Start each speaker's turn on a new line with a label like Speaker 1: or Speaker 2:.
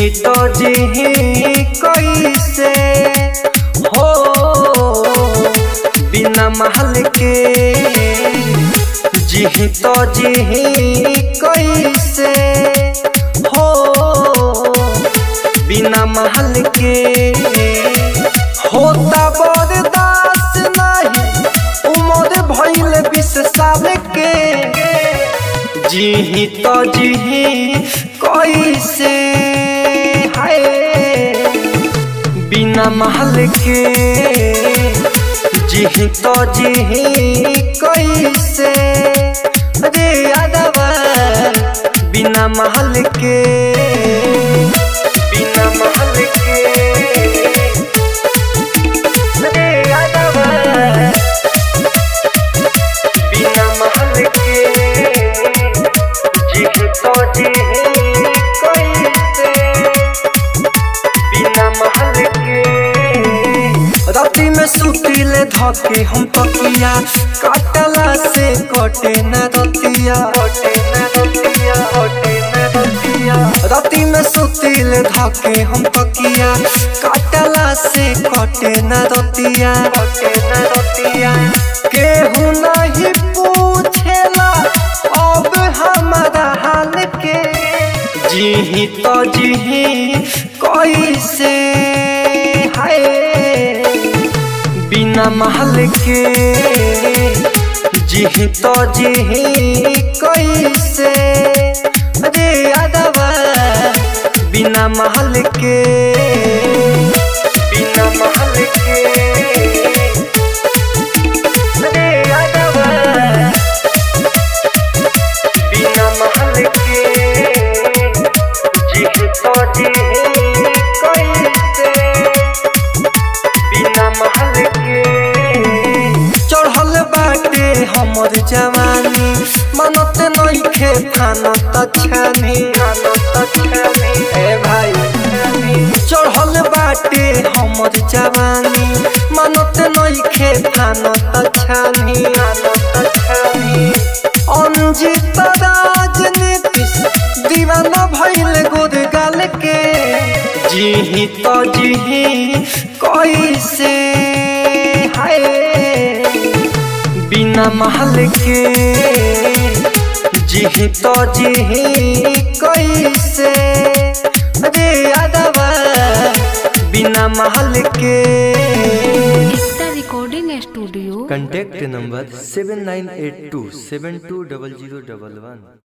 Speaker 1: जीही तो जीही कैसे हो बिना महल के, जीही तो जीही कैसे हो बिना महल के। होता बर्दाश्त नहीं उम्र भइल 20 साल के, जीही तो जीही कैसे हाय बिना महल के, जीही तो जीही कैसे रे यादवा बिना महल के, बिना महल के रे यादवा बिना महल के, जीही तो जीही कैसे बिना महल के। राती में सुतीले धके हम तकिया, काटला से कटे न रतिया, कटे न रतिया, कटे न रतिया। राती में सुतीले धके हम तकिया, काटला से कटे न रतिया, कटे न रतिया। केहू नहीं पूछेला अब हमारा हाल के, जीही तो जीही कैसे हाय बिना महल के, जीही तो जीही कैसे रे यादवा बिना महल के, बिना महल के रे यादवा बिना महल के, जीही तो जीही कैसे बिना महल के। चढ़ल बाटे हमर जवानी मनत नइखे थानत छानी, थानत छानी ए भाई। चढ़ल बाटे हमर जवानी मनत नइखे थानत छानी, थानत छानी। अंजित राजनीति दीवाना भइल गुरगाल के, जीही तो जीही कैसे हाय बिना महल के, जीही तो जीही कैसे रे यादवा बिना महल के।
Speaker 2: Recording studio
Speaker 1: contact number 7982720011।